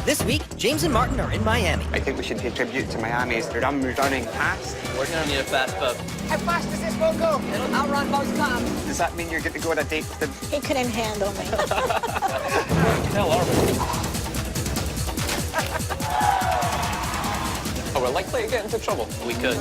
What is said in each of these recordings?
This week, James and Martin are in Miami. I think we should pay tribute to Miami's rum running fast. We're gonna need a fast boat. How fast does this boat go? It'll outrun most cars. Does that mean you're good to go on a date with him? He couldn't handle me. Hell are we? Oh, we're likely to get into trouble. We could.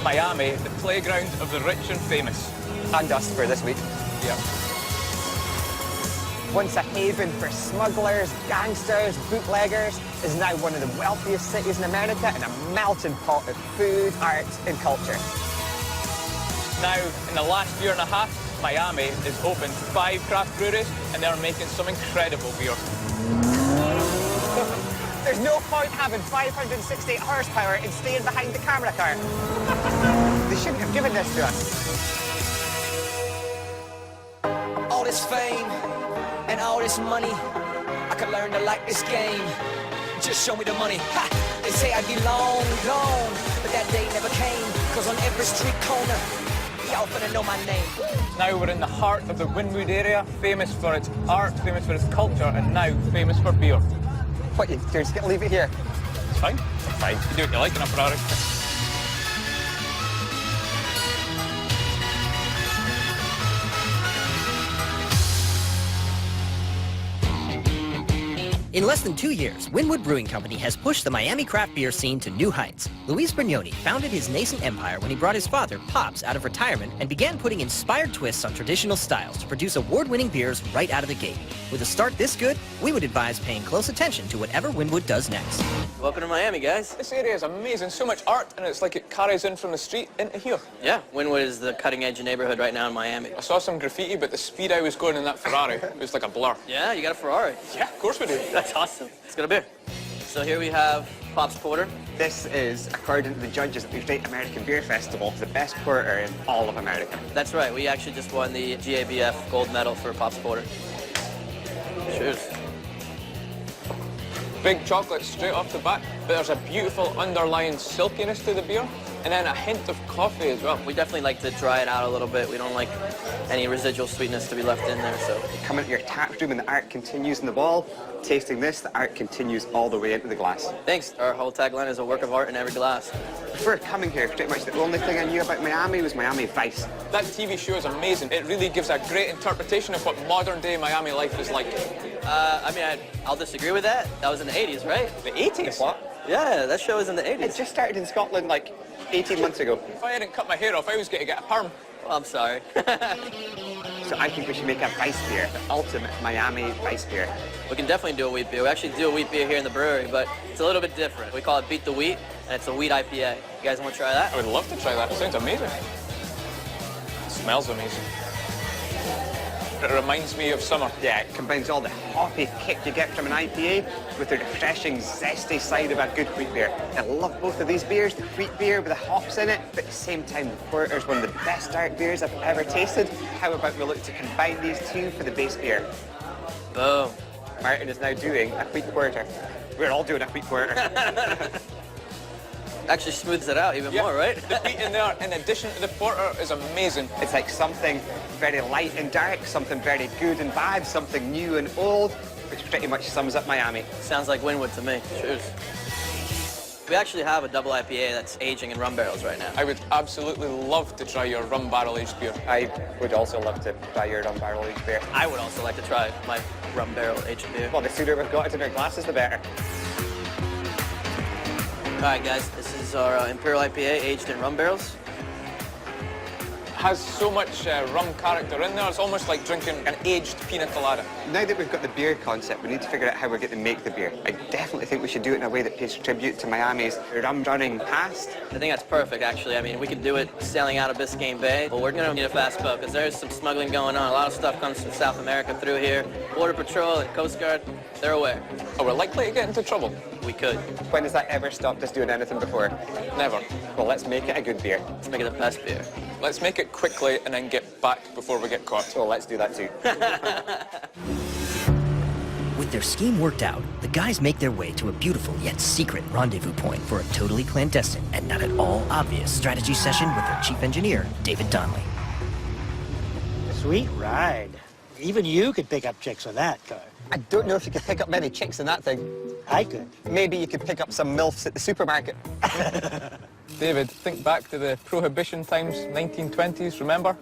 Miami, the playground of the rich and famous. And us for this week. Yeah. Once a haven for smugglers, gangsters, bootleggers, is now one of the wealthiest cities in America and a melting pot of food, art, and culture. Now, in the last year and a half, Miami is opened 5 craft breweries, and they're making some incredible beer. There's no point having 568 horsepower and staying behind the camera car. They shouldn't have given this to us. All this fame and all this money, I could learn to like this game. Just show me the money. Ha! They say I'd be long gone, but that day never came. Cause on every street corner, y'all finna know my name. Now we're in the heart of the Wynwood area, famous for its art, famous for its culture, and now famous for beer. What, you're just gonna leave it here? It's fine. It's fine. You do what you like in a Ferrari. In less than 2 years, Wynwood Brewing Company has pushed the Miami craft beer scene to new heights. Luis Brignoni founded his nascent empire when he brought his father, Pops, out of retirement and began putting inspired twists on traditional styles to produce award-winning beers right out of the gate. With a start this good, we would advise paying close attention to whatever Wynwood does next. Welcome to Miami, guys. This area is amazing. So much art, and it's like it carries in from the street into here. Yeah, Wynwood is the cutting-edge neighborhood right now in Miami. I saw some graffiti, but the speed I was going in that Ferrari, it was like a blur. Yeah, you got a Ferrari. Yeah, of course we do. That's awesome. Let's get a beer. So here we have Pop's Porter. This is, according to the judges at the Great American Beer Festival, the best porter in all of America. That's right. We actually just won the GABF gold medal for Pop's Porter. Cheers. Big chocolate straight off the bat, but there's a beautiful underlying silkiness to the beer, and then a hint of coffee as well. We definitely like to dry it out a little bit. We don't like any residual sweetness to be left in there, so. You come into your tap room and the art continues in the wall. Tasting this, the art continues all the way into the glass. Thanks. Our whole tagline is a work of art in every glass. Before coming here, pretty much the only thing I knew about Miami was Miami Vice. That TV show is amazing. It really gives a great interpretation of what modern-day Miami life is like. I'll disagree with that. That was in the 80s, right? The 80s? What? Yeah, that show was in the 80s. It just started in Scotland like 18 months ago. If I hadn't cut my hair off, I was going to get a perm. Well, I'm sorry. So I think we should make a Vice beer, the ultimate Miami Vice beer. We can definitely do a wheat beer. We actually do a wheat beer here in the brewery, but it's a little bit different. We call it Beat the Wheat, and it's a wheat IPA. You guys want to try that? I would love to try that. It sounds amazing. It smells amazing. It reminds me of summer. Yeah, it combines all the hoppy kick you get from an IPA with the refreshing, zesty side of a good wheat beer. I love both of these beers, the wheat beer with the hops in it, but at the same time, the porter is one of the best dark beers I've ever tasted. How about we look to combine these two for the base beer? Boom. Martin is now doing a wheat porter. We're all doing a wheat porter. Actually smooths it out even more, right? The wheat in there, in addition to the porter, is amazing. It's like something very light and dark, something very good and bad, something new and old, which pretty much sums up Miami. Sounds like Wynwood to me. Cheers. We actually have a double IPA that's aging in rum barrels right now. I would absolutely love to try your rum barrel-aged beer. I would also love to try your rum barrel aged beer. I would also like to try my rum barrel aged beer. Well, the sooner we've got it in our glasses, the better. All right, guys, this is our Imperial IPA aged in rum barrels. Has so much rum character in there, it's almost like drinking an aged pina colada. Now that we've got the beer concept, we need to figure out how we're going to make the beer. I definitely think we should do it in a way that pays tribute to Miami's rum running past. I think that's perfect, actually. I mean, we could do it sailing out of Biscayne Bay, but we're gonna need a fast boat because there's some smuggling going on. A lot of stuff comes from South America through here. Border Patrol and Coast Guard, they're aware. Oh, we're likely to get into trouble. We could. When has that ever stopped us doing anything before? Never. Well, let's make it a good beer. Let's make it the best beer. Let's make it quickly and then get back before we get caught. So let's do that too. With their scheme worked out, the guys make their way to a beautiful yet secret rendezvous point for a totally clandestine and not at all obvious strategy session with their chief engineer, David Donnelly. Sweet ride. Even you could pick up chicks with that car. I don't know if you could pick up many chicks in that thing. I could. Maybe you could pick up some MILFs at the supermarket. David, think back to the Prohibition times, 1920s, remember?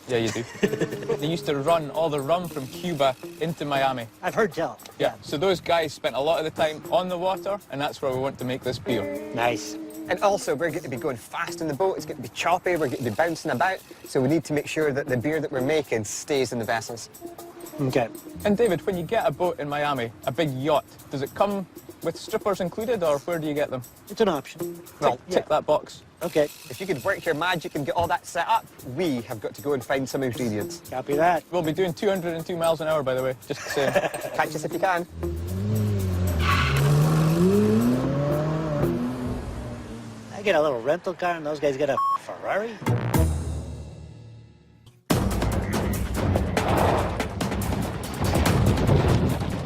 Yeah, you do. They used to run all the rum from Cuba into Miami. I've heard tell. Yeah, so those guys spent a lot of the time on the water, and that's where we want to make this beer. Nice. And also, we're going to be going fast in the boat. It's going to be choppy. We're going to be bouncing about. So we need to make sure that the beer that we're making stays in the vessels. Okay. And David, when you get a boat in Miami, a big yacht, does it come with strippers included, or where do you get them? It's an option. Well, Tick that box. Okay. if you could work your magic and get all that set up, we have got to go and find some ingredients. Copy that. We'll be doing 202 miles an hour, by the way, just saying. Catch us if you can. I get a little rental car and those guys get a Ferrari.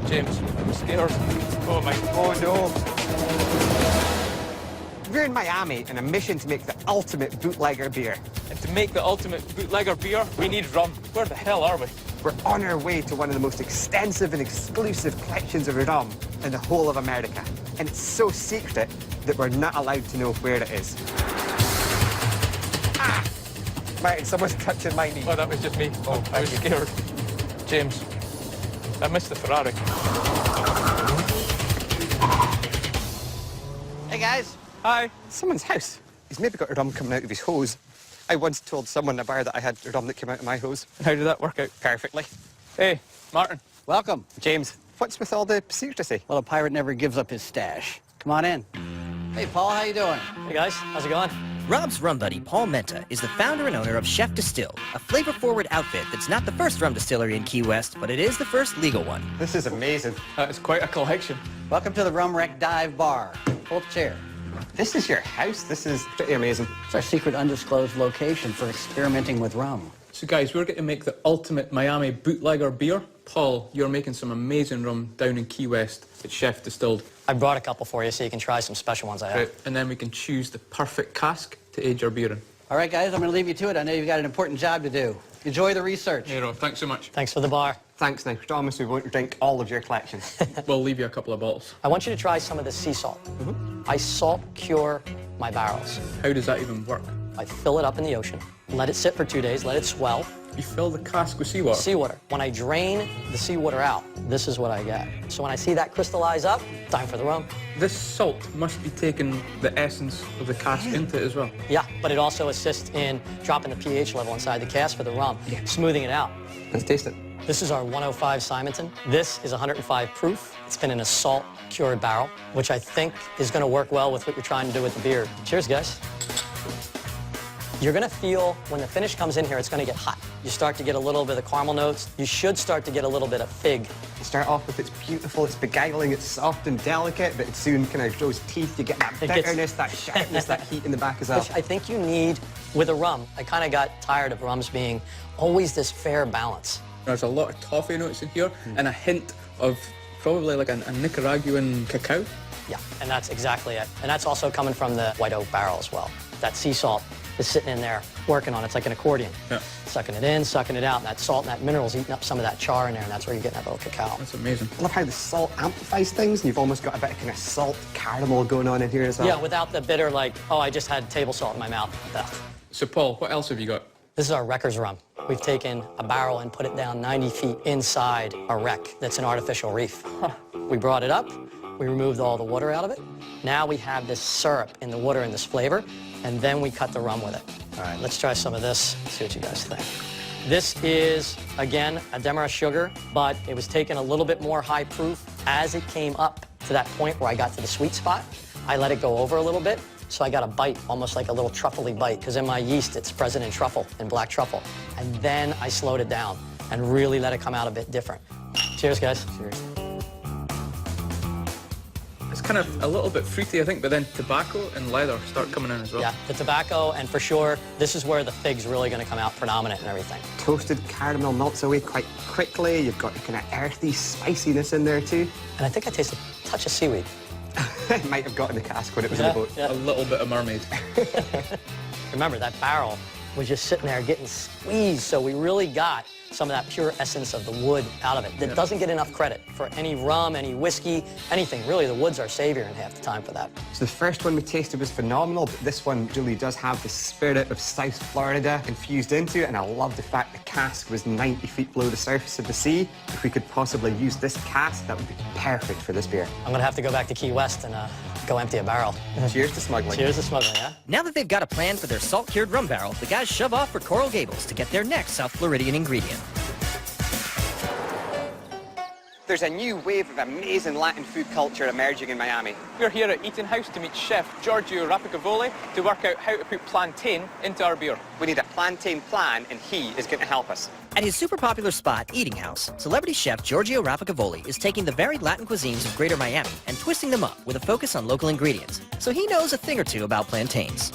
James, I'm scared. Oh my God. Oh, no. We're in Miami on a mission to make the ultimate bootlegger beer. And to make the ultimate bootlegger beer, we need rum. Where the hell are we? We're on our way to one of the most extensive and exclusive collections of rum in the whole of America. And it's so secret that we're not allowed to know where it is. Ah! Martin, someone's touching my knee. Oh, that was just me. Oh, I was scared. James, I missed the Ferrari. Hey, guys. Hi. Someone's house. He's maybe got rum coming out of his hose. I once told someone in a bar that I had rum that came out of my hose. How did that work out? Perfectly. Hey, Martin. Welcome. James, what's with all the secrecy? Well, a pirate never gives up his stash. Come on in. Hey, Paul, how you doing? Hey, guys, how's it going? Rob's rum buddy, Paul Menta, is the founder and owner of Chef Distilled, a flavor-forward outfit that's not the first rum distillery in Key West, but it is the first legal one. This is amazing. That is quite a collection. Welcome to the Rum Wreck Dive Bar. Pull up a chair. This is your house. This is pretty amazing. It's our secret undisclosed location for experimenting with rum. So guys, we're going to make the ultimate Miami bootlegger beer. Paul, you're making some amazing rum down in Key West at Chef Distilled. I brought a couple for you so you can try some special ones I have. Right, and then we can choose the perfect cask to age our beer in. All right, guys, I'm going to leave you to it. I know you've got an important job to do. Enjoy the research. Hey, Rob, thanks so much. Thanks for the bar. Thanks, now. Promise we won't drink all of your collection. We'll leave you a couple of bottles. I want you to try some of the sea salt. I salt cure my barrels. How does that even work? I fill it up in the ocean, let it sit for 2 days, let it swell. You fill the cask with seawater? Seawater. When I drain the seawater out, this is what I get. So when I see that crystallize up, time for the rum. This salt must be taking the essence of the cask into it as well. Yeah, but it also assists in dropping the pH level inside the cask for the rum, smoothing it out. Let's taste it. This is our 105 Simonton. This is 105 proof. It's been in a salt-cured barrel, which I think is going to work well with what you're trying to do with the beer. Cheers, guys. You're going to feel, when the finish comes in here, it's going to get hot. You start to get a little bit of caramel notes. You should start to get a little bit of fig. You start off with it's beautiful, it's beguiling, it's soft and delicate, but it soon kind of grows teeth. You get that It gets- bitterness, that sharpness, that heat in the back as well. Which I think you need with a rum. I kind of got tired of rums being always this fair balance. There's a lot of toffee notes in here and a hint of probably like a Nicaraguan cacao. Yeah, and that's exactly it. And that's also coming from the white oak barrel as well. That sea salt is sitting in there working on it. It's like an accordion. Yeah. Sucking it in, sucking it out, and that salt and that mineral's eating up some of that char in there, and that's where you're getting that little cacao. That's amazing. I love how the salt amplifies things, and you've almost got a bit of kind of salt caramel going on in here as well. Yeah, without the bitter, like, oh, I just had table salt in my mouth. Ugh. So Paul, what else have you got? This is our wrecker's rum. We've taken a barrel and put it down 90 feet inside a wreck that's an artificial reef. We brought it up, we removed all the water out of it. Now we have this syrup in the water and this flavor, and then we cut the rum with it. All right, let's try some of this, see what you guys think. This is, again, a Demerara sugar, but it was taken a little bit more high proof. As it came up to that point where I got to the sweet spot, I let it go over a little bit, so I got a bite, almost like a little truffle-y bite, because in my yeast, it's President Truffle and black truffle. And then I slowed it down and really let it come out a bit different. Cheers, guys. Cheers. It's kind of a little bit fruity, I think, but then tobacco and leather start coming in as well. Yeah, the tobacco, and for sure, this is where the fig's really going to come out predominant and everything. Toasted caramel melts away quite quickly. You've got the kind of earthy spiciness in there too. And I think I taste a touch of seaweed. It might have got in the cask when it was in the boat. Yeah. A little bit of mermaid. Remember, that barrel was just sitting there getting squeezed, so we really got some of that pure essence of the wood out of it that doesn't get enough credit for any rum, any whiskey, anything. Really, the wood's our savior in half the time for that. So the first one we tasted was phenomenal, but this one really does have the spirit of South Florida infused into it, and I love the fact the cask was 90 feet below the surface of the sea. If we could possibly use this cask, that would be perfect for this beer. I'm going to have to go back to Key West and go empty a barrel. Cheers to smuggling. Cheers to smuggling, yeah? Now that they've got a plan for their salt-cured rum barrel, the guys shove off for Coral Gables to get their next South Floridian ingredient. There's a new wave of amazing Latin food culture emerging in Miami. We're here at Eating House to meet Chef Giorgio Rapicavoli to work out how to put plantain into our beer. We need a plantain plan, and he is going to help us. At his super popular spot, Eating House, celebrity chef Giorgio Rapicavoli is taking the varied Latin cuisines of Greater Miami and twisting them up with a focus on local ingredients. So he knows a thing or two about plantains.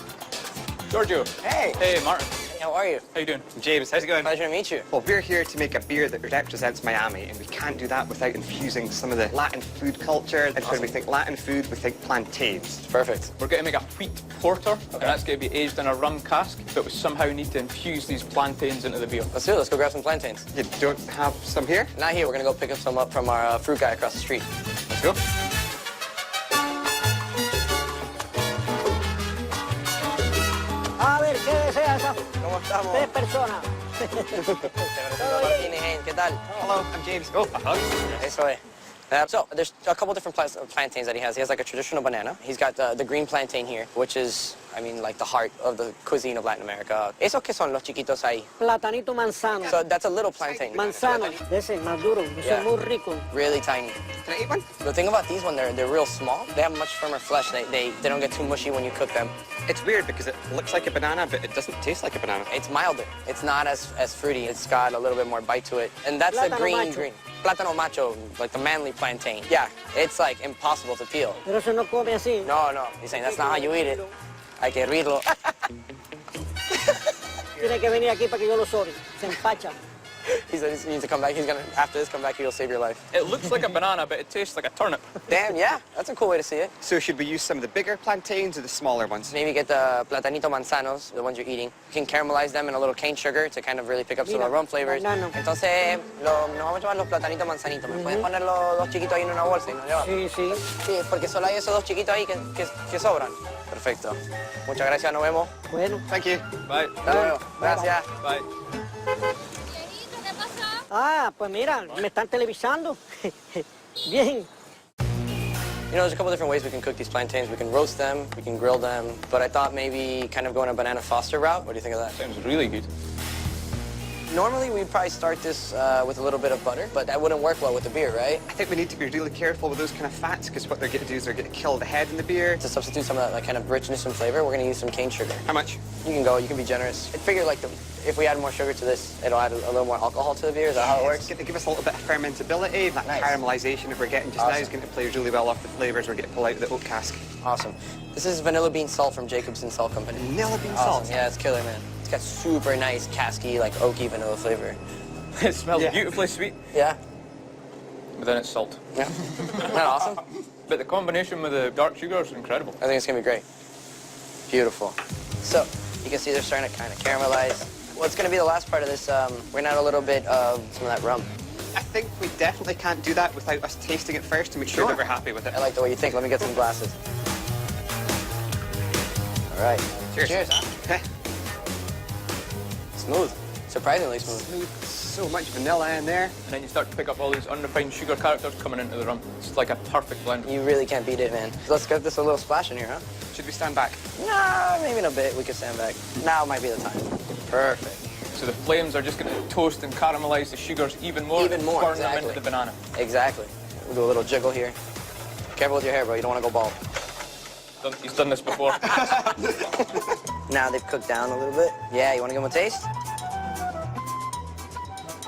Giorgio. Hey. Hey, Martin. How are you? How you doing? James, how's it going? Pleasure to meet you. Well, we're here to make a beer that represents Miami, and we can't do that without infusing some of the Latin food culture. And when we think Latin food, we think plantains. Perfect. We're going to make a wheat porter, and that's going to be aged in a rum cask, but we somehow need to infuse these plantains into the beer. Let's do it. Let's go grab some plantains. You don't have some here? Not here. We're going to go pick up some up from our fruit guy across the street. Let's go. A ver, ¿qué deseas? ¿Cómo estamos? 3 personas. ¿Qué tal? Hello, I'm James. Oh, a hug. Eso es. So there's a couple different plantains that he has. He has like a traditional banana. He's got the green plantain here, which is, I mean, like the heart of the cuisine of Latin America. ¿Esos qué son los chiquitos ahí? Platanito manzano. So that's a little plantain. Manzano, de ese, más duro. Eso Yeah. es muy rico. Really tiny. Can I eat one? The thing about these ones, they're real small. They have much firmer flesh. They don't get too mushy when you cook them. It's weird because it looks like a banana, but it doesn't taste like a banana. It's milder. It's not as fruity. It's got a little bit more bite to it. And that's the Plátano green. macho. Plátano macho, like the manly plantain. Yeah, it's like impossible to peel. Pero eso no come así. No, he's saying that's not how you eat it. Hay que hervirlo. Tiene que venir aquí para que yo lo sobre. Se empacha. He said he needs to come back. He's gonna, after this, come back here, he'll save your life. It looks like a banana, but it tastes like a turnip. Damn, yeah, that's a cool way to see it. So should we use some of the bigger plantains or the smaller ones? Maybe get the platanito manzanos, the ones you're eating. You can caramelize them in a little cane sugar to kind of really pick up some of the rum flavors. banano. Entonces, nos vamos a llevar los platanitos manzanitos. ¿Me pueden poner los dos chiquitos ahí en una bolsa y nos llevamos? Sí, sí. Sí, porque solo hay esos dos chiquitos ahí que sobran. Perfecto. Muchas gracias, nos vemos. Bueno. Thank you. Bye. Hasta luego. Gracias. Bye. Ah, pues mira, me están televisando. Bien. You know, there's a couple different ways we can cook these plantains. We can roast them, we can grill them, but I thought maybe kind of going a banana foster route. What do you think of that? Sounds really good. Normally, we'd probably start this with a little bit of butter, but that wouldn't work well with the beer, right? I think we need to be really careful with those kind of fats because what they're going to do is they're going to kill the head in the beer. To substitute some of that like, kind of richness and flavor, we're going to use some cane sugar. How much? You can be generous. I figure like if we add more sugar to this, it'll add a little more alcohol to the beer. Is that how it It's works? going to give us a little bit of fermentability. That Nice. caramelization that we're getting just now is going to play really well off the flavors we're going to pull out of the oak cask. Awesome. This is vanilla bean salt from Jacobson Salt Company. Vanilla bean Awesome. salt. Yeah, it's killer, man. It's got super nice, casky, like oaky vanilla flavor. It smells Yeah. beautifully sweet, Yeah? but then it's salt. Yeah. Isn't that awesome? But the combination with the dark sugar is incredible. I think it's gonna be great. Beautiful. So, you can see they're starting to kind of caramelize. What's gonna be the last part of this, we're gonna add a little bit of some of that rum. I think we definitely can't do that without us tasting it first to make sure that we're happy with it. I like the way you think. Let me get some glasses. All right. Cheers. Cheers, huh? Smooth. Surprisingly smooth. Smooth, so much vanilla in there. And then you start to pick up all these unrefined sugar characters coming into the rum. It's like a perfect blend. You really can't beat it, man. Let's get this a little splash in here, huh? Should we stand back? Nah, maybe in a bit we could stand back. Now might be the time. Perfect. So the flames are just going to toast and caramelize the sugars even more. Even more, burn exactly. them into the banana. Exactly. We'll do a little jiggle here. Careful with your hair, bro. You don't want to go bald. He's done this before. Now they've cooked down a little bit. Yeah, you want to give them a taste?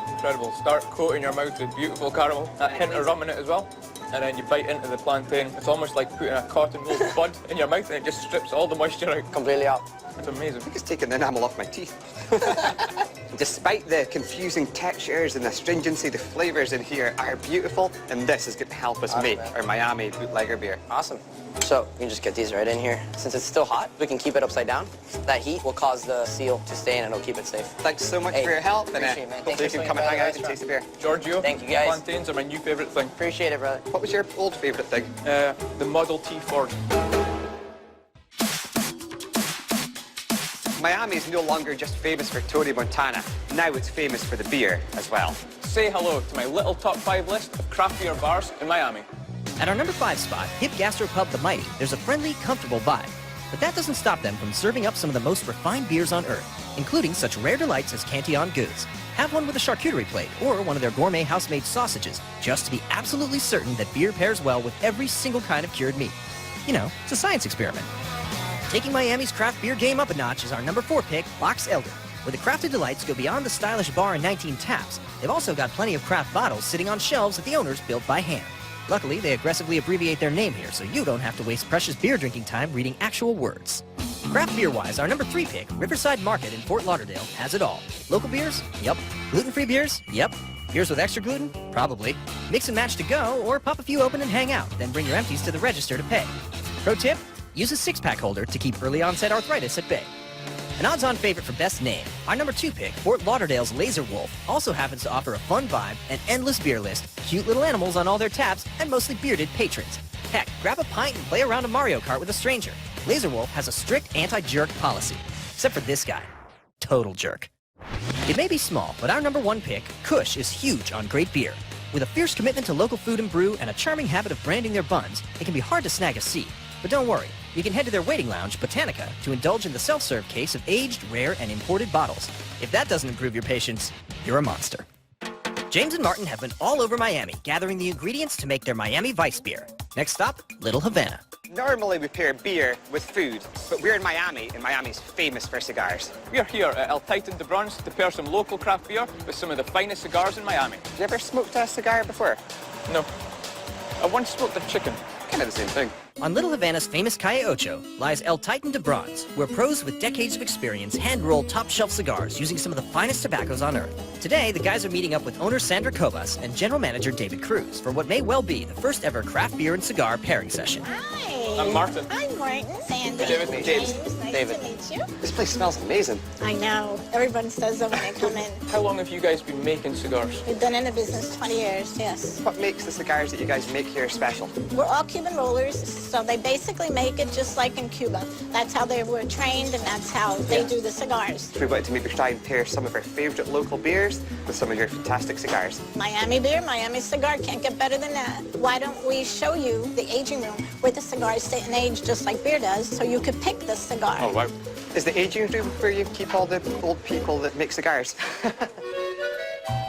Incredible. Start coating your mouth with beautiful caramel. That hint of rum in it as well. And then you bite into the plantain. It's almost like putting a cotton wool bud in your mouth and it just strips all the moisture out. Completely out. It's amazing. I think it's taking the enamel off my teeth. Despite the confusing textures and the astringency, the flavors in here are beautiful, and this is going to help us make our Miami bootlegger beer. Awesome. So you can just get these right in here. Since it's still hot, we can keep it upside down. That heat will cause the seal to stay in and it'll keep it safe. Thanks so much for your help, and appreciate it, man. hopefully you can come and hang out and taste the beer. Giorgio, Thank you, guys. plantains are my new favourite thing. Appreciate it, brother. What was your old favourite thing? The Model T Ford. Miami is no longer just famous for Tony Montana. Now it's famous for the beer as well. Say hello to my little top 5 list of craft beer bars in Miami. At our number 5 spot, hip gastropub The Mighty, there's a friendly, comfortable vibe. But that doesn't stop them from serving up some of the most refined beers on earth, including such rare delights as Cantillon Goods. Have one with a charcuterie plate or one of their gourmet house-made sausages, just to be absolutely certain that beer pairs well with every single kind of cured meat. You know, it's a science experiment. Taking Miami's craft beer game up a notch is our number 4 pick, Box Elder. Where the crafted delights go beyond the stylish bar and 19 taps, they've also got plenty of craft bottles sitting on shelves that the owners built by hand. Luckily, they aggressively abbreviate their name here, so you don't have to waste precious beer drinking time reading actual words. Craft beer-wise, our number 3 pick, Riverside Market in Fort Lauderdale, has it all. Local beers? Yep. Gluten-free beers? Yep. Beers with extra gluten? Probably. Mix and match to go, or pop a few open and hang out, then bring your empties to the register to pay. Pro tip? Use a 6-pack holder to keep early onset arthritis at bay. An odds-on favorite for best name, our number 2 pick, Fort Lauderdale's Laser Wolf, also happens to offer a fun vibe, an endless beer list, cute little animals on all their taps, and mostly bearded patrons. Heck, grab a pint and play around a Mario Kart with a stranger. Laser Wolf has a strict anti-jerk policy. Except for this guy. Total jerk. It may be small, but our number 1 pick, Kush, is huge on great beer. With a fierce commitment to local food and brew and a charming habit of branding their buns, it can be hard to snag a seat. But don't worry, you can head to their waiting lounge, Botanica, to indulge in the self-serve case of aged, rare, and imported bottles. If that doesn't improve your patience, you're a monster. James and Martin have been all over Miami, gathering the ingredients to make their Miami Vice beer. Next stop, Little Havana. Normally we pair beer with food, but we're in Miami, and Miami's famous for cigars. We're here at El Titan de Bronze to pair some local craft beer with some of the finest cigars in Miami. Have you ever smoked a cigar before? No. I once smoked a chicken. Kind of the same thing. On Little Havana's famous Calle Ocho lies El Titan de Bronze, where pros with decades of experience hand-roll top-shelf cigars using some of the finest tobaccos on earth. Today, the guys are meeting up with owner Sandra Cobas and general manager David Cruz for what may well be the first ever craft beer and cigar pairing session. Hi. I'm Martin. I'm Martin. Sandy. David. James. Nice David. to meet you. This place smells amazing. I know. Everyone says that when they come in. How long have you guys been making cigars? We've been in the business 20 years, yes. What makes the cigars that you guys make here special? We're all Cuban rollers, so they basically make it just like in Cuba. That's how they were trained, and that's how they do the cigars. We wanted to maybe try and pair some of our favorite local beers with some of your fantastic cigars. Miami beer, Miami cigar, can't get better than that. Why don't we show you the aging room where the cigars sit and age just like beer does, so you could pick the cigar. Oh, wow. Is the aging room where you keep all the old people that make cigars?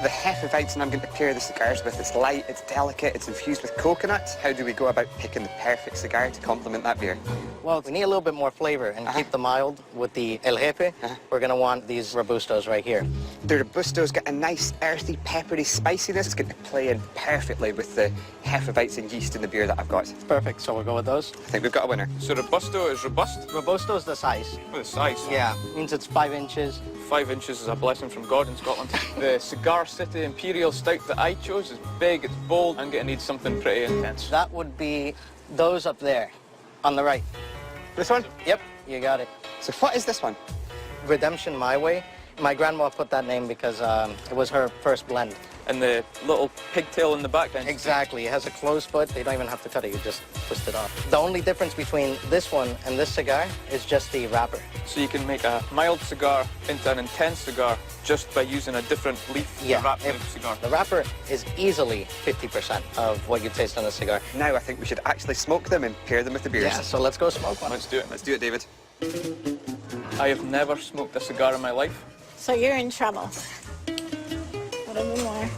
The Hefeweizen I'm going to pair the cigars with, it's light, it's delicate, it's infused with coconut. How do we go about picking the perfect cigar to complement that beer? Well, we need a little bit more flavor and keep the mild with the El Jefe. We're going to want these Robustos right here. The Robusto's got a nice earthy, peppery spiciness. It's going to play in perfectly with the Hefeweizen yeast in the beer that I've got. Perfect, so we'll go with those. I think we've got a winner. So Robusto is robust? Robusto is the size. Oh, the size. Yeah, means it's 5 inches. 5 inches is a blessing from God in Scotland. The Cigar City Imperial Stout that I chose is big, it's bold. I'm going to need something pretty intense. That would be those up there on the right. This one? Yep, you got it. So what is this one? Redemption My Way. My grandma put that name because it was her first blend. And the little pigtail in the back then. Exactly. It has a closed foot. They don't even have to cut it. You just twist it off. The only difference between this one and this cigar is just the wrapper. So you can make a mild cigar into an intense cigar just by using a different leaf to wrap the cigar. The wrapper is easily 50% of what you taste on a cigar. Now I think we should actually smoke them and pair them with the beers. Yeah, so let's go smoke one. Let's do it. Let's do it, David. I have never smoked a cigar in my life. So you're in trouble. A little bit more.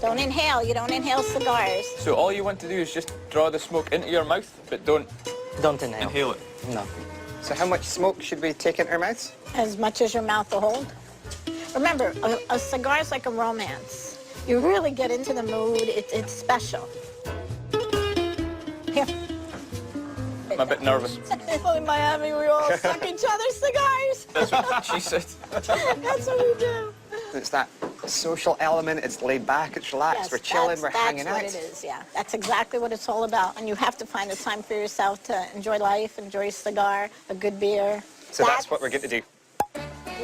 Don't inhale. You don't inhale cigars. So all you want to do is just draw the smoke into your mouth, but don't inhale it. No. So how much smoke should we take into our mouths? As much as your mouth will hold. Remember, a cigar is like a romance. You really get into the mood. It's special. Here. I'm a bit nervous. In Miami, we all suck each other's cigars. That's what she said. That's what we do. It's that social element. It's laid back. It's relaxed. Yes, we're chilling. We're hanging out. That's what it is, yeah. That's exactly what it's all about. And you have to find the time for yourself to enjoy life, enjoy a cigar, a good beer. So that's what we're going to do.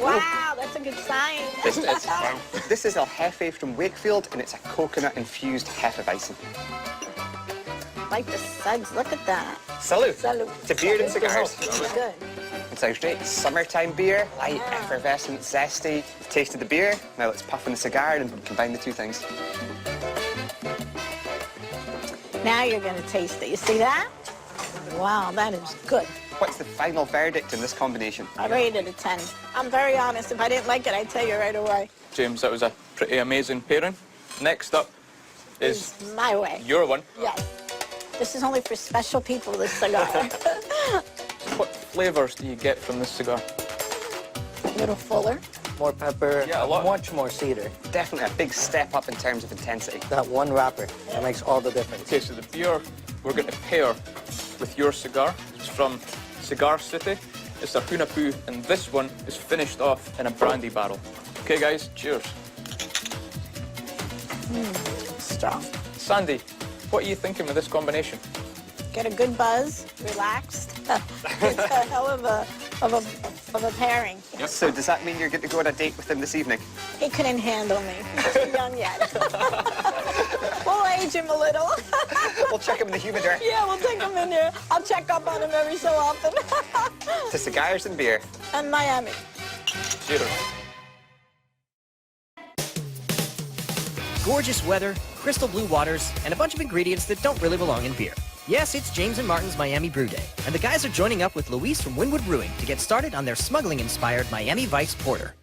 Wow, that's a good sign. This is El Jefe from Wakefield, and it's a coconut-infused Hefeweizen. Like the suds, look at that. Salute. Salute. To beer and cigars. It's good. It's a great summertime beer, light, effervescent, zesty. You've tasted the beer, now let's puff on the cigar and combine the two things. Now you're going to taste it. You see that? Wow, that is good. What's the final verdict in this combination? I rate it a 10. I'm very honest. If I didn't like it, I'd tell you right away. James, that was a pretty amazing pairing. Next up is my way. Your one. Yes. This is only for special people, this cigar. What flavors do you get from this cigar? A little fuller. More pepper, Yeah, a lot. much more cedar. Definitely a big step up in terms of intensity. That one wrapper, that makes all the difference. Okay, so the beer we're going to pair with your cigar is from Cigar City. It's a Hunapu, and this one is finished off in a brandy barrel. Okay, guys, cheers. Strong. Sandy, what are you thinking with this combination? Get a good buzz, relaxed. It's a hell of a pairing. Yep. So does that mean you're going to go on a date with him this evening? He couldn't handle me. He's too young yet. We'll age him a little. We'll check him in the humidor. Yeah, we'll take him in here. I'll check up on him every so often. To cigars and beer. And Miami. Cheers. Gorgeous weather, crystal blue waters, and a bunch of ingredients that don't really belong in beer. Yes, it's James and Martin's Miami Brew Day, and the guys are joining up with Luis from Wynwood Brewing to get started on their smuggling-inspired Miami Vice Porter.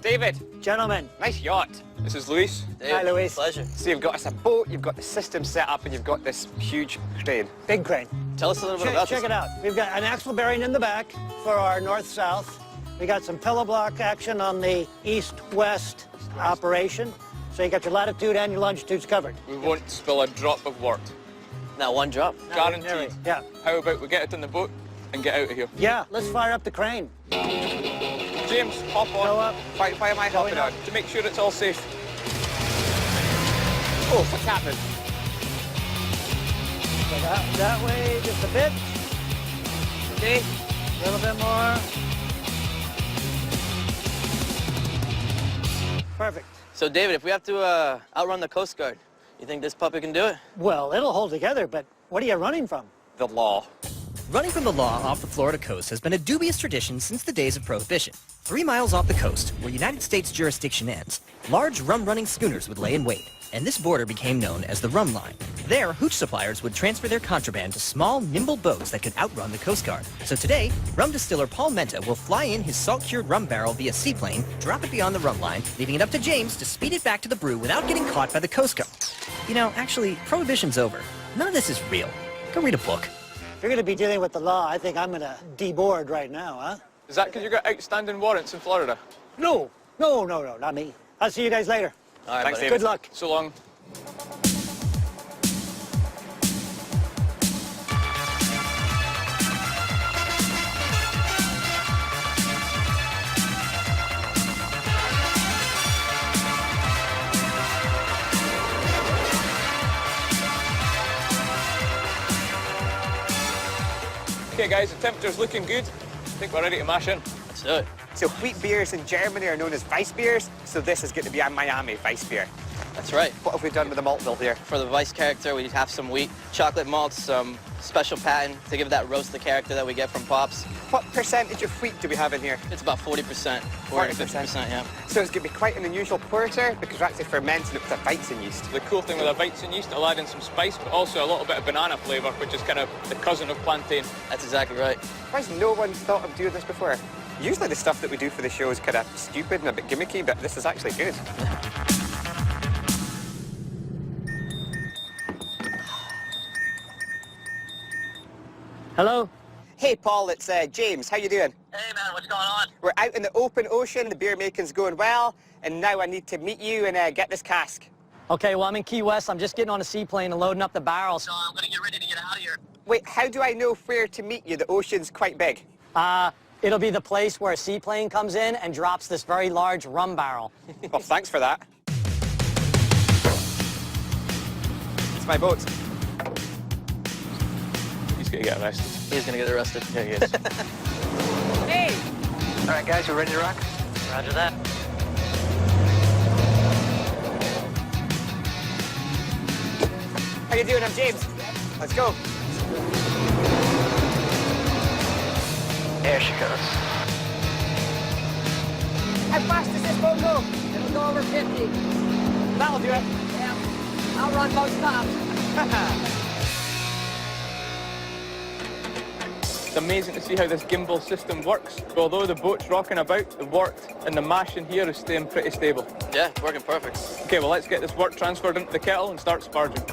David, Gentlemen. nice yacht. This is Luis. Dave, Hi, Luis. Pleasure. So you've got us a boat, you've got the system set up, and you've got this huge crane. Big crane. Tell us a little bit about Check this. it out. We've got an axle bearing in the back for our north-south. We got some pillow block action on the east-west operation. So you got your latitude and your longitudes covered. We won't spill a drop of wort. Now, one drop. Guaranteed. Yeah. How about we get it in the boat and get out of here? Yeah, let's fire up the crane. James, hop on. Go up. Why am I hopping on? To make sure it's all safe. Oh, what's happening? So that way, just a bit. Okay. A little bit more. Perfect. So, David, if we have to outrun the Coast Guard, you think this puppy can do it? Well, it'll hold together, but what are you running from? The law. Running from the law off the Florida coast has been a dubious tradition since the days of Prohibition. 3 miles off the coast, where United States jurisdiction ends, large rum-running schooners would lay in wait, and this border became known as the Rum Line. There, hooch suppliers would transfer their contraband to small, nimble boats that could outrun the Coast Guard. So today, rum distiller Paul Menta will fly in his salt-cured rum barrel via seaplane, drop it beyond the rum line, leaving it up to James to speed it back to the brew without getting caught by the Coast Guard. You know, actually, Prohibition's over. None of this is real. Go read a book. If you're going to be dealing with the law, I think I'm going to deboard right now, huh? Is that because you got outstanding warrants in Florida? No, not me. I'll see you guys later. All right, Thanks, buddy. David. Good luck. So long. Okay, guys, the temperature's looking good. I think we're ready to mash in. Let's do it. So wheat beers in Germany are known as Weiss beers, so this is going to be a Miami Weiss beer. That's right. What have we done with the malt bill here? For the Weiss character, we have some wheat, chocolate malts, some special patent to give that roasted character that we get from Pops. What percentage of wheat do we have in here? It's about 40%. 40%, yeah. So it's going to be quite an unusual porter because we're actually fermenting it with a Weizen yeast. The cool thing with a Weizen yeast, it'll add in some spice, but also a little bit of banana flavour, which is kind of the cousin of plantain. That's exactly right. Why has no one thought of doing this before? Usually the stuff that we do for the show is kind of stupid and a bit gimmicky, but this is actually good. Hello? Hey, Paul, it's James. How you doing? Hey, man, what's going on? We're out in the open ocean. The beer making's going well, and now I need to meet you and get this cask. Okay, well, I'm in Key West. I'm just getting on a seaplane and loading up the barrels. So I'm going to get ready to get out of here. Wait, how do I know where to meet you? The ocean's quite big. It'll be the place where a seaplane comes in and drops this very large rum barrel. Well, thanks for that. It's my boat. He's going to get arrested. He's going to get arrested. Yeah, he is. Hey! All right, guys, we ready to rock? Roger that. How you doing? I'm James. Let's go. There she goes. How fast does this boat go? It'll go over 50. That'll do it. Yeah. I'll run both stops. It's amazing to see how this gimbal system works. Although the boat's rocking about, the wort and the mash in here is staying pretty stable. Yeah, working perfect. Okay, well, let's get this wort transferred into the kettle and start sparging.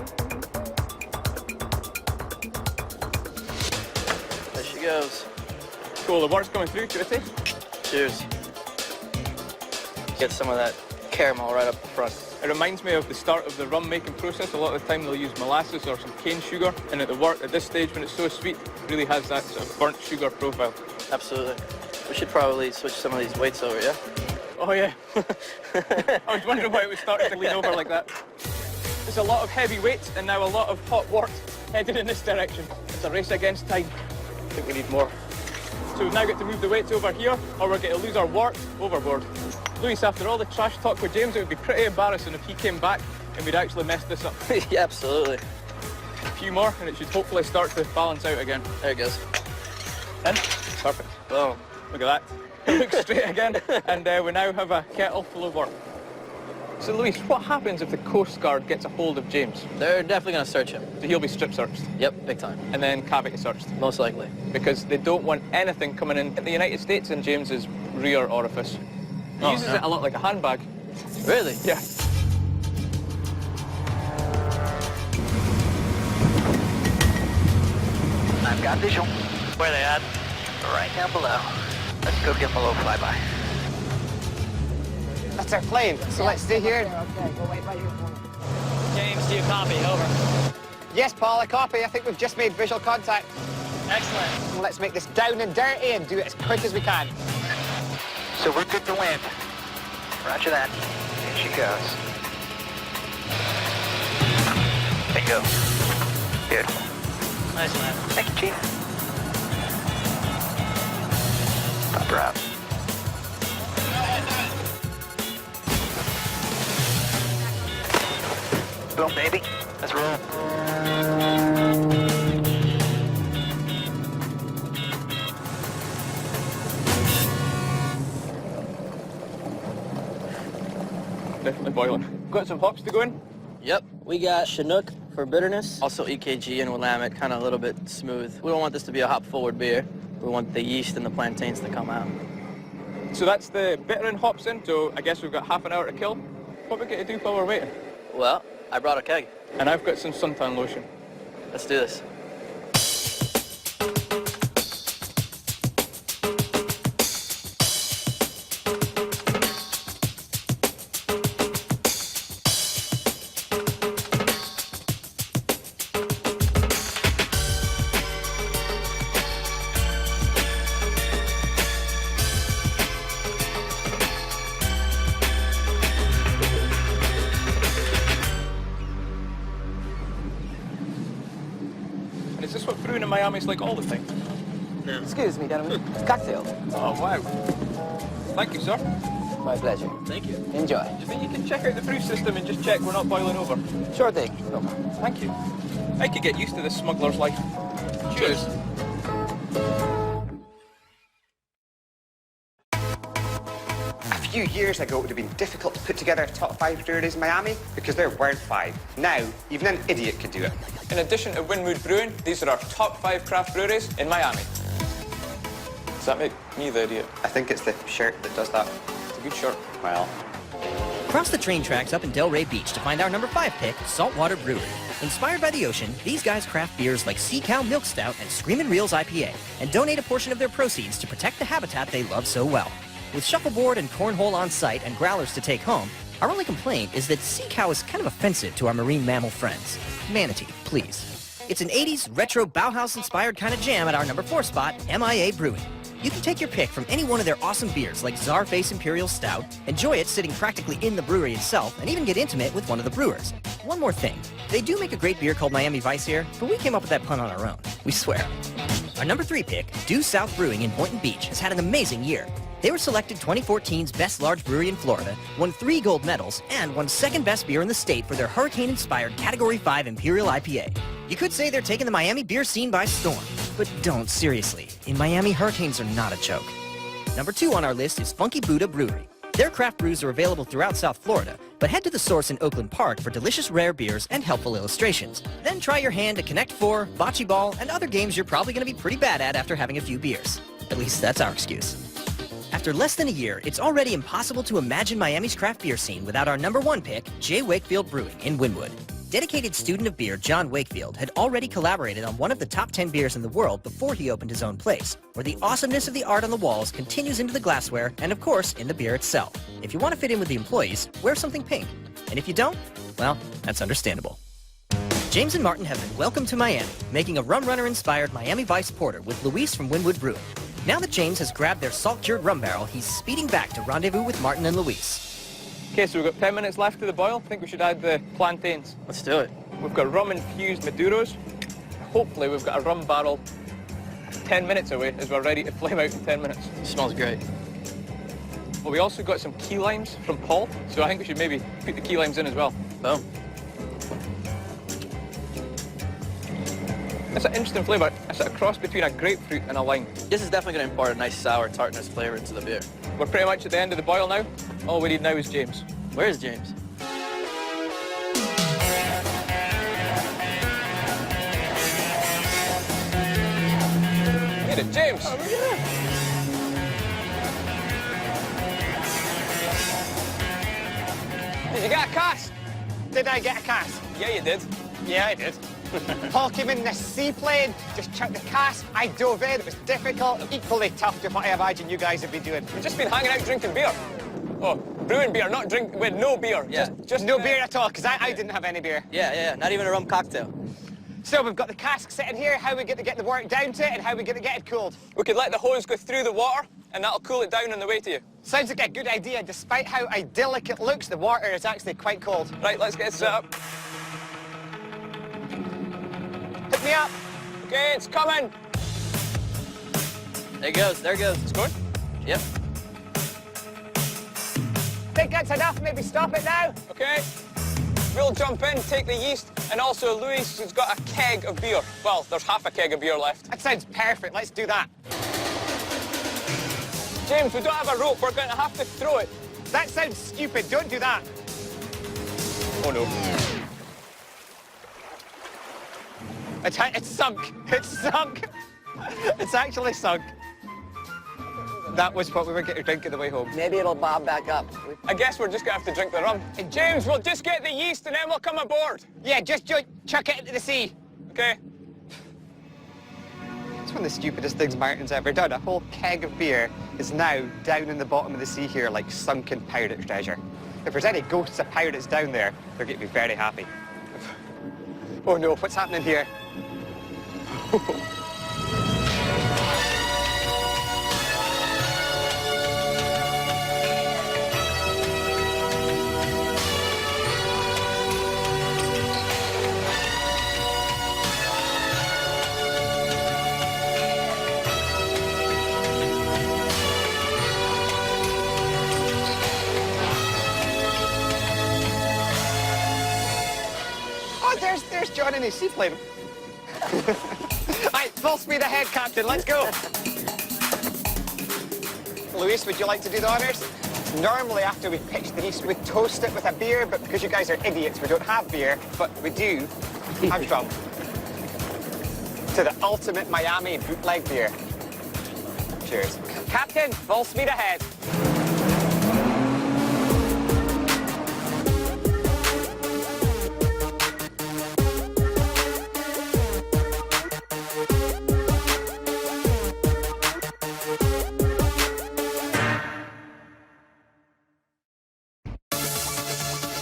There she goes. Cool, the wort's coming through. Give it a taste. Cheers. Get some of that caramel right up front. It reminds me of the start of the rum making process. A lot of the time they'll use molasses or some cane sugar, and at the wort at this stage when it's so sweet, it really has that sort of burnt sugar profile. Absolutely. We should probably switch some of these weights over, yeah? Oh yeah. I was wondering why it was starting to lean over like that. There's a lot of heavy weights and now a lot of hot wort headed in this direction. It's a race against time. I think we need more. So we've now got to move the weights over here, or we're going to lose our wort overboard. Luis, after all the trash talk with James, it would be pretty embarrassing if he came back and we'd actually messed this up. Yeah, absolutely. A few more, and it should hopefully start to balance out again. There it goes. In. Perfect. Boom. Look at that. It looks straight again, and we now have a kettle full of wort. So, Luis, what happens if the Coast Guard gets a hold of James? They're definitely going to search him. So he'll be strip searched? Yep, big time. And then cavity searched? Most likely. Because they don't want anything coming in the United States in James's rear orifice. He uses it a lot like a handbag. Really? Yeah. I've got visual. Where they at? Right down below. Let's go give them a little flyby. That's our plane, so let's stay here. Okay, go wait right here for me. James, do you copy? Over. Yes, Paul, I copy. I think we've just made visual contact. Excellent. Let's make this down and dirty and do it as quick as we can. So we're good to land. Roger that. Here she goes. Bingo. Beautiful. Nice, man. Thank you, Chief. Pop her out. Boom, baby. Let's roll. Definitely boiling. Got some hops to go in? Yep. We got Chinook for bitterness. Also EKG and Willamette, kind of a little bit smooth. We don't want this to be a hop-forward beer. We want the yeast and the plantains to come out. So that's the bitter and hops in, so I guess we've got half an hour to kill. What we get to do while we're waiting? Well, I brought a keg. And I've got some suntan lotion. Let's do this. And is this what brewing in Miami is like all the time? Excuse me, gentlemen. Cocktail. Oh, wow. Thank you, sir. My pleasure. Thank you. Enjoy. Do you think you can check out the brew system and just check we're not boiling over? Sure thing. Thank you. I could get used to this smuggler's life. Cheers. A few years ago, it would have been difficult to put together top 5 breweries in Miami because there weren't 5. Now, even an idiot could do it. In addition to Winwood Brewing, these are our top 5 craft breweries in Miami. Does that make me the idiot? I think it's the shirt that does that. It's a good shirt. Well, Cross the train tracks up in Delray Beach to find our number 5 pick, Saltwater Brewery. Inspired by the ocean, these guys craft beers like Sea Cow Milk Stout and Screamin' Reels IPA and donate a portion of their proceeds to protect the habitat they love so well. With shuffleboard and cornhole on site and growlers to take home, our only complaint is that Sea Cow is kind of offensive to our marine mammal friends. Manatee, please. It's an 80s retro Bauhaus-inspired kind of jam at our number 4 spot, MIA Brewing. You can take your pick from any one of their awesome beers like Czarface Imperial Stout, enjoy it sitting practically in the brewery itself, and even get intimate with one of the brewers. One more thing, they do make a great beer called Miami Vice here, but we came up with that pun on our own, we swear. Our number 3 pick, Due South Brewing in Boynton Beach, has had an amazing year. They were selected 2014's Best Large Brewery in Florida, won 3 gold medals, and won 2nd best beer in the state for their hurricane-inspired Category 5 Imperial IPA. You could say they're taking the Miami beer scene by storm. But don't, seriously. In Miami, hurricanes are not a joke. Number 2 on our list is Funky Buddha Brewery. Their craft brews are available throughout South Florida, but head to the source in Oakland Park for delicious rare beers and helpful illustrations. Then try your hand at Connect 4, Bocce Ball, and other games you're probably going to be pretty bad at after having a few beers. At least that's our excuse. After less than a year, it's already impossible to imagine Miami's craft beer scene without our number 1 pick, J. Wakefield Brewing in Wynwood. Dedicated student of beer John Wakefield had already collaborated on one of the top 10 beers in the world before he opened his own place, where the awesomeness of the art on the walls continues into the glassware and, of course, in the beer itself. If you want to fit in with the employees, wear something pink. And if you don't, well, that's understandable. James and Martin have been welcomed to Miami, making a Rum Runner-inspired Miami Vice Porter with Luis from Wynwood Brewing. Now that James has grabbed their salt-cured rum barrel, he's speeding back to rendezvous with Martin and Luis. Okay, so we've got 10 minutes left to the boil. I think we should add the plantains. Let's do it. We've got rum-infused Maduros. Hopefully we've got a rum barrel 10 minutes away as we're ready to flame out in 10 minutes. Smells great. Well, we also got some key limes from Paul, so I think we should maybe put the key limes in as well. Boom. It's an interesting flavour. It's a cross between a grapefruit and a lime. This is definitely going to impart a nice sour tartness flavor into the beer. We're pretty much at the end of the boil now. All we need now is James. Where is James? Look at it, James! Oh, look at that. Did you get a cast? did I get a cast? Yeah, you did. Yeah, I did. Paul came in this seaplane, just chucked the cast. I dove in. It was difficult, equally tough to what I imagine you guys have been doing. We've just been hanging out drinking beer. Oh, brewing beer, not drink with no beer. Yeah. Just No beer at all, because I didn't have any beer. Yeah, not even a rum cocktail. So we've got the cask sitting here, how we get to get the work down to it, and how we get to get it cooled. We could let the hose go through the water, and that'll cool it down on the way to you. Sounds like a good idea. Despite how idyllic it looks, the water is actually quite cold. Right, let's get it set up. Hit me up. Okay, it's coming. There it goes, there it goes. It's going? Yep. Think that's enough, maybe stop it now. Okay. We'll jump in, take the yeast, and also Louis has got a keg of beer. Well, there's half a keg of beer left. That sounds perfect, let's do that. James, we don't have a rope, we're going to have to throw it. That sounds stupid, don't do that. Oh no. It's sunk, it's sunk. It's actually sunk. That was what we were getting to drink on the way home. Maybe it'll bob back up. I guess we're just going to have to drink the rum. And James, we'll just get the yeast and then we'll come aboard. Yeah, just chuck it into the sea. Okay. It's one of the stupidest things Martin's ever done. A whole keg of beer is now down in the bottom of the sea here like sunken pirate treasure. If there's any ghosts of pirates down there, they're going to be very happy. Oh no, what's happening here? on any seaplane. Right, full speed ahead, Captain. Let's go. Luis, would you like to do the honours? Normally, after we pitch the yeast, we toast it with a beer, but because you guys are idiots, we don't have beer, but we do have rum. To the ultimate Miami bootleg beer. Cheers. Captain, full speed ahead.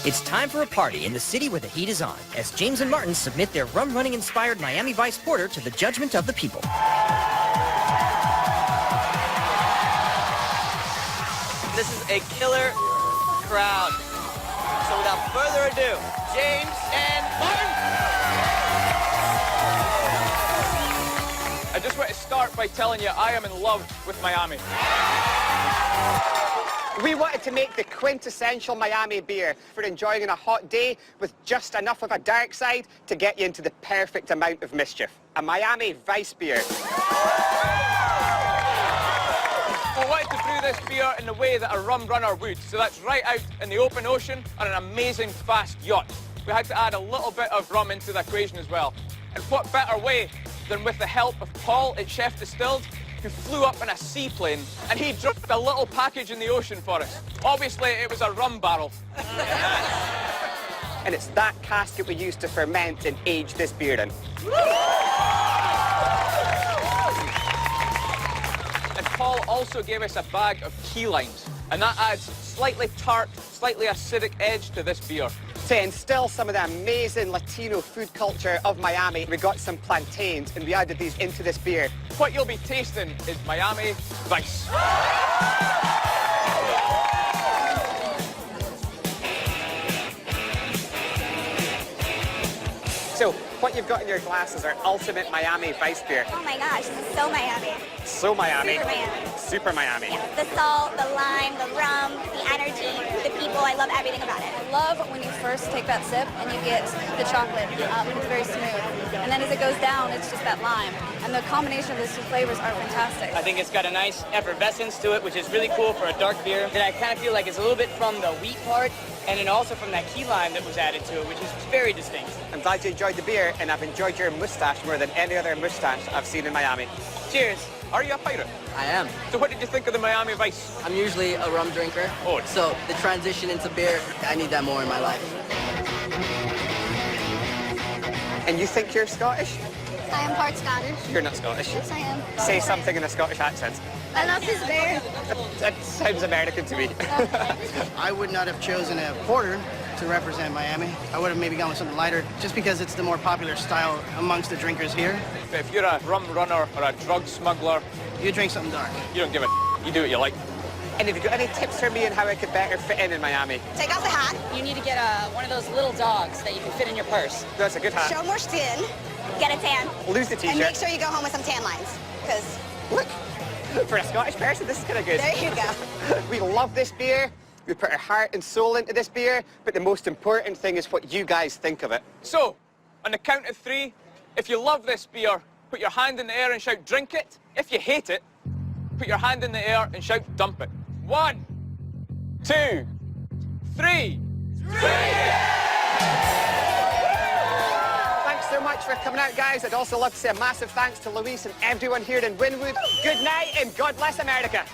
It's time for a party in the city where the heat is on, as James and Martin submit their rum-running-inspired Miami Vice Porter to the judgment of the people. This is a killer crowd. So without further ado, James and Martin. I just want to start by telling you I am in love with Miami. We wanted to make the quintessential Miami beer for enjoying on a hot day with just enough of a dark side to get you into the perfect amount of mischief. A Miami Vice beer. I wanted to brew this beer in the way that a rum runner would. So that's right out in the open ocean on an amazing fast yacht. We had to add a little bit of rum into the equation as well. And what better way than with the help of Paul at Chef Distilled, who flew up in a seaplane, and he dropped a little package in the ocean for us. Obviously, it was a rum barrel. And it's that casket we used to ferment and age this beer in. And Paul also gave us a bag of key limes, and that adds slightly tart, slightly acidic edge to this beer. To instill some of the amazing Latino food culture of Miami, we got some plantains and we added these into this beer. What you'll be tasting is Miami Vice. So, what you've got in your glass is our ultimate Miami Vice beer. Oh my gosh, this is so Miami. So Miami. Super Miami. Super Miami. Yeah, the salt, the lime, the rum, the energy, the people. I love everything about it. I love when you first take that sip and you get the chocolate, and it's very smooth. And then as it goes down, it's just that lime. And the combination of those two flavors are fantastic. I think it's got a nice effervescence to it, which is really cool for a dark beer. And I kind of feel like it's a little bit from the wheat part, and then also from that key lime that was added to it, which is very distinct. I'm glad you enjoyed the beer, and I've enjoyed your moustache more than any other moustache I've seen in Miami. Cheers. Are you a pirate? I am. So what did you think of the Miami Vice? I'm usually a rum drinker. Oh. So the transition into beer, I need that more in my life. And you think you're Scottish? I am part Scottish. You're not Scottish. Yes, I am. Say something in a Scottish accent. I love this beer. That sounds American to me. I would not have chosen a porter to represent Miami. I would have maybe gone with something lighter, just because it's the more popular style amongst the drinkers here. If you're a rum runner or a drug smuggler, You drink something dark. you don't give a you do what you like. And have you got any tips for me on how I could better fit in Miami? Take off the hat. You need to get one of those little dogs that you can fit in your purse. That's a good hat. Show more skin. Get a tan. Lose the And make t-shirt. sure you go home with some tan lines. Because Look, for a Scottish person, this is kind of good. there you go. We love this beer. We put our heart and soul into this beer, but the most important thing is what you guys think of it. So, on the count of 3, if you love this beer, put your hand in the air and shout, drink it. If you hate it, put your hand in the air and shout, dump it. 1, 2, 3. Thanks so much for coming out, guys. I'd also love to say a massive thanks to Luis and everyone here in Wynwood. Good night and God bless America.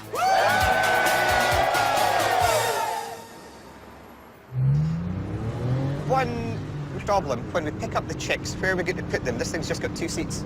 One problem, when we pick up the chicks, where are we going to put them? This thing's just got 2 seats.